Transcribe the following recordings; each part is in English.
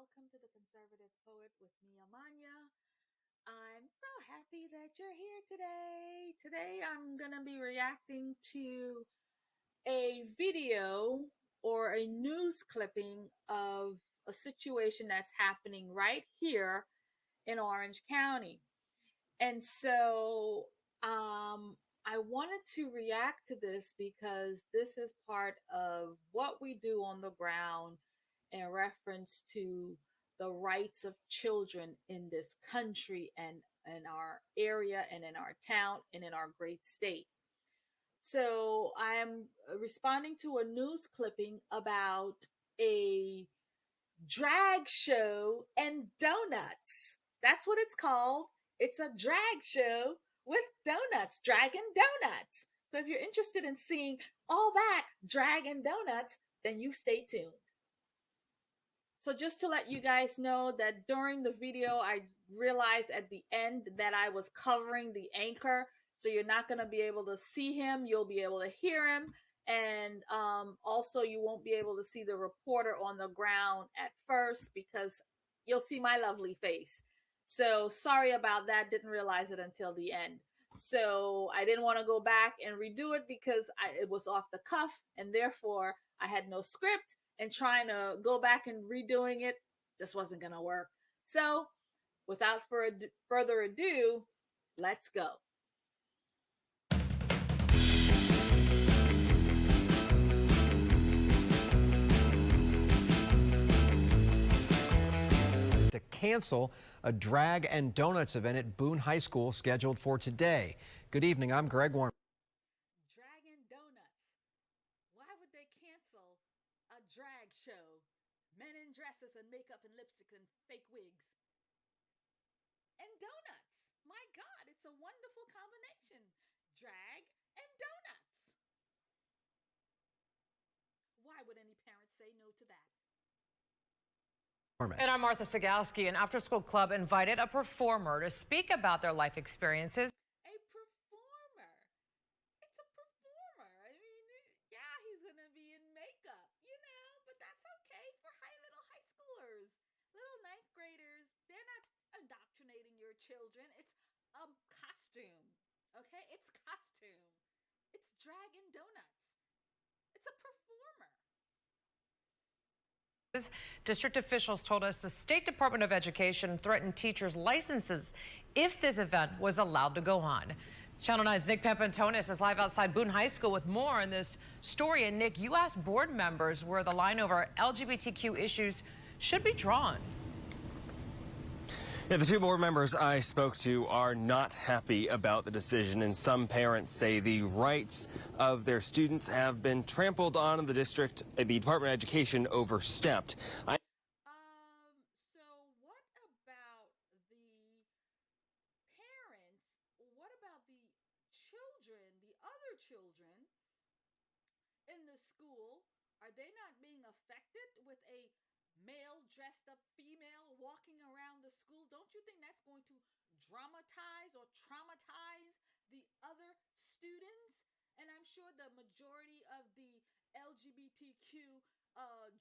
welcome to the Conservative Poet with me, Amanya. I'm so happy that you're here today. Today I'm going to be reacting to a video or a news clipping of a situation that's happening right here in Orange County. And so I wanted to react to this because this is part of what we do on the ground in reference to the rights of children in this country and in our area and in our town and in our great state. So I am responding to a news clipping about a drag show and donuts. That's what it's called. It's a drag show with donuts, drag and donuts. So if you're interested in seeing all that drag and donuts, then you stay tuned. So just to let you guys know that during the video, I realized at the end that I was covering the anchor. So you're not going to be able to see him. You'll be able to hear him. And also you won't be able to see the reporter on the ground at first because you'll see my lovely face. So sorry about that. Didn't realize it until the end. So I didn't want to go back and redo it because it was off the cuff and therefore I had no script, and trying to go back and redoing it just wasn't going to work. So without further ado, let's go. To cancel a drag and donuts event at Boone High School scheduled for today. Good evening, I'm Greg Warren. Drag and donuts. Why would they cancel a drag show? Men in dresses and makeup and lipstick and fake wigs. And donuts. My God, it's a wonderful combination. Drag and donuts. Why would any parent say no to that? And I'm Martha Sigalski. An after-school club invited a performer to speak about their life experiences. A performer? It's a performer. I mean, yeah, he's going to be in makeup, but that's okay for little high schoolers. Little ninth graders, they're not indoctrinating your children. It's a costume, okay? It's costume. It's drag and donuts. It's a performer. District officials told us the State Department of Education threatened teachers' licenses if this event was allowed to go on. Channel 9's Nick Pampantonis is live outside Boone High School with more on this story. And Nick, you asked board members where the line over LGBTQ issues should be drawn. Yeah, the two board members I spoke to are not happy about the decision, and some parents say the rights of their students have been trampled on in the Department of Education overstepped. So what about the parents? What about the children, the other children in the school? Are they not being affected with a male dressed up female walking around the school? Don't you think that's going to dramatize or traumatize the other students? And I'm sure the majority of the LGBTQ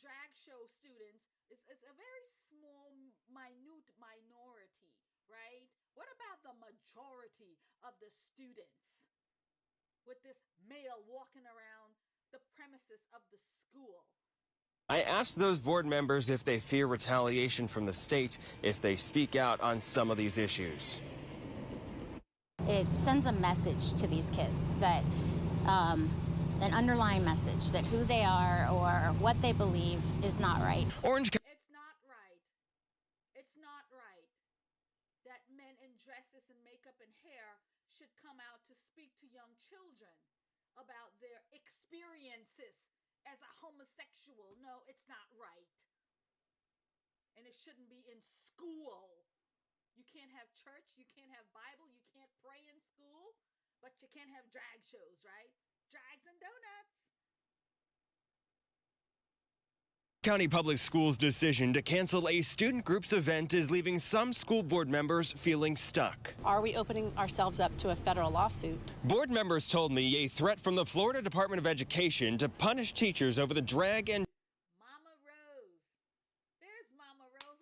drag show students is a very small, minute minority, right? What about the majority of the students with this male walking around the premises of the school? I asked those board members if they fear retaliation from the state if they speak out on some of these issues. It sends a message to these kids that an underlying message that who they are or what they believe is not right. It's not right. It's not right that men in dresses and makeup and hair should come out to speak to young children about their experiences as a homosexual. No, it's not right. And it shouldn't be in school. You can't have church, you can't have Bible, you can't pray in school, but you can't have drag shows, right? Drags and donuts. County Public Schools' decision to cancel a student group's event is leaving some school board members feeling stuck. Are we opening ourselves up to a federal lawsuit? Board members told me a threat from the Florida Department of Education to punish teachers over the drag and Momma Rose. There's Momma Rose.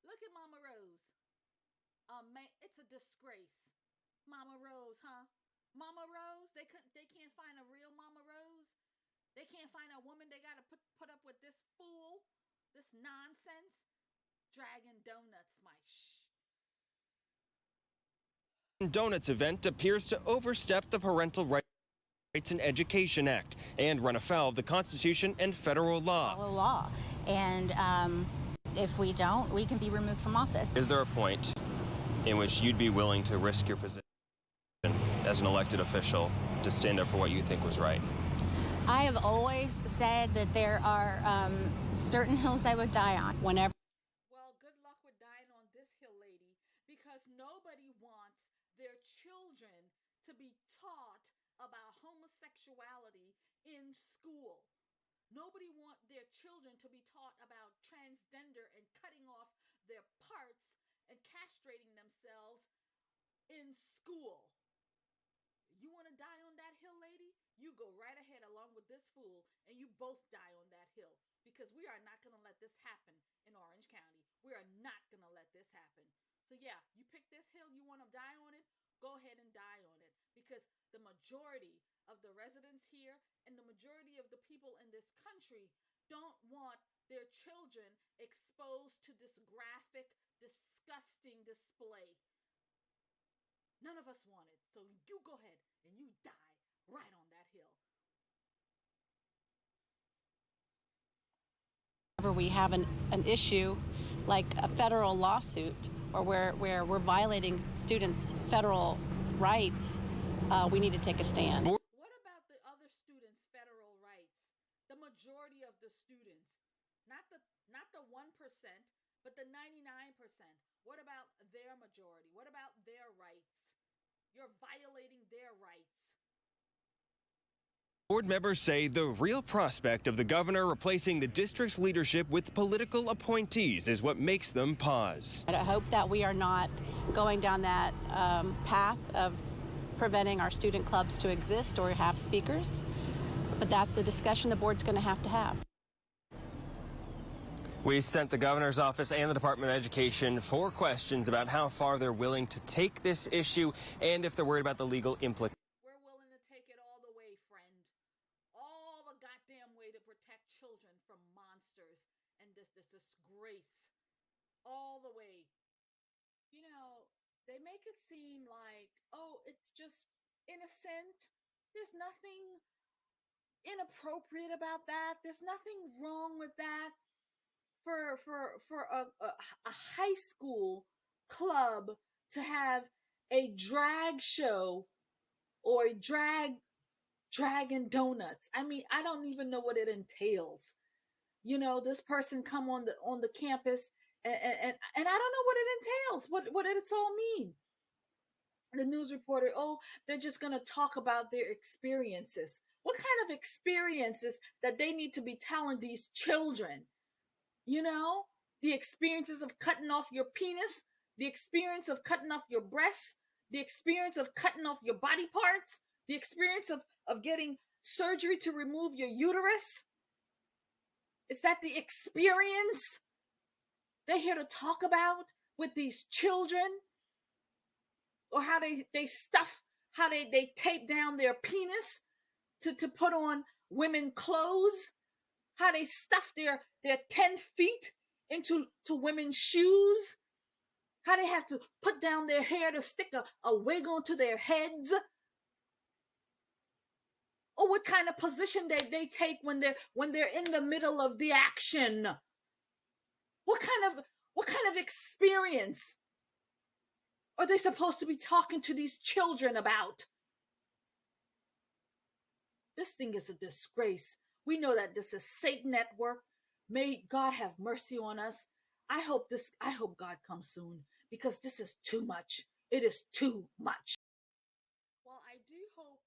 Look at Mama Rose. Man, it's a disgrace. Mama Rose, huh? Mama Rose, they can't find a real Mama Rose. They can't find a woman. They gotta put up with this fool, this nonsense. Dragon Donuts, my Donuts event appears to overstep the Parental Rights and Education Act and run afoul of the Constitution and federal law. Follow law. And if we don't, we can be removed from office. Is there a point in which you'd be willing to risk your position as an elected official to stand up for what you think was right? I have always said that there are certain hills I would die on. Whenever. Well, good luck with dying on this hill, lady, because nobody wants their children to be taught about homosexuality in school. Nobody wants their children to be taught about transgender and cutting off their parts and castrating themselves in school. You want to die on that hill, lady? You go right ahead along with this fool, and you both die on that hill, because we are not going to let this happen in Orange County. We are not going to let this happen. So yeah, you pick this hill, you want to die on it, go ahead and die on it, because the majority of the residents here and the majority of the people in this country don't want their children exposed to this graphic, disgusting display. None of us want it. So you go ahead and you die right on that hill. Whenever we have an issue like a federal lawsuit or where we're violating students' federal rights, we need to take a stand. What about the other students' federal rights? The majority of the students, not the 1%, but the 99%. What about their majority? What about their rights? You're violating their rights. Board members say the real prospect of the governor replacing the district's leadership with political appointees is what makes them pause. I hope that we are not going down that path of preventing our student clubs to exist or have speakers, but that's a discussion the board's going to have. We sent the governor's office and the Department of Education 4 questions about how far they're willing to take this issue and if they're worried about the legal implications. We're willing to take it all the way, friend. All the goddamn way to protect children from monsters and this disgrace. All the way. You know, they make it seem like, oh, it's just innocent. There's nothing inappropriate about that. There's nothing wrong with that. For a high school club to have a drag show or a dragon donuts. I mean, I don't even know what it entails. You know, this person come on the campus and I don't know what it entails. What did it all mean? The news reporter, oh, they're just gonna talk about their experiences. What kind of experiences that they need to be telling these children? You know, the experiences of cutting off your penis, the experience of cutting off your breasts, the experience of cutting off your body parts, the experience of getting surgery to remove your uterus. Is that the experience they're here to talk about with these children? Or how they stuff, how they tape down their penis to put on women clothes? How they stuff their 10 feet into women's shoes? How they have to put down their hair to stick a wig onto their heads? Or what kind of position they take when they're in the middle of the action? What kind of experience are they supposed to be talking to these children about? This thing is a disgrace. We know that this is Satan at work. May God have mercy on us. I hope God comes soon, because this is too much. It is too much. Well, I do hope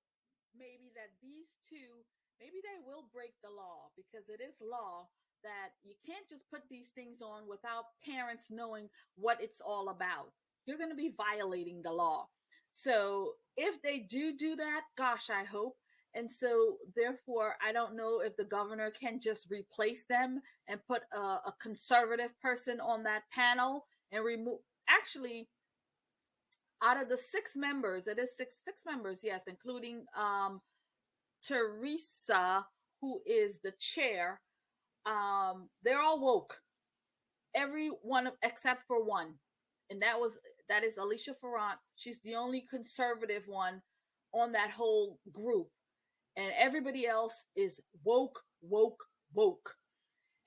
maybe that these two, maybe they will break the law, because it is law that you can't just put these things on without parents knowing what it's all about. You're going to be violating the law. So if they do that, gosh, I hope And so, therefore, I don't know if the governor can just replace them and put a conservative person on that panel and remove. Actually, out of the 6 members, it is six members, yes, including Teresa, who is the chair. They're all woke. Every one except for one, and that is Alicia Ferrant. She's the only conservative one on that whole group, and everybody else is woke, woke, woke.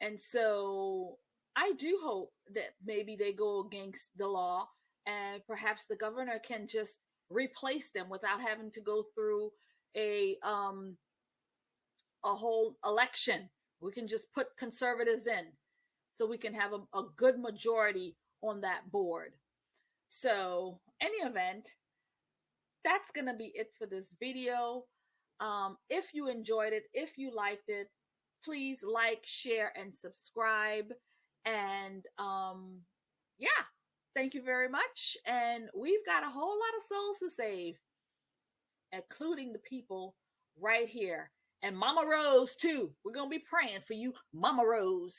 And so I do hope that maybe they go against the law, and perhaps the governor can just replace them without having to go through a whole election. We can just put conservatives in, so we can have a good majority on that board. So, any event, that's going to be it for this video. If you enjoyed it, if you liked it, please like, share, and subscribe. And yeah, thank you very much. And we've got a whole lot of souls to save, including the people right here. And Mama Rose, too. We're going to be praying for you, Mama Rose.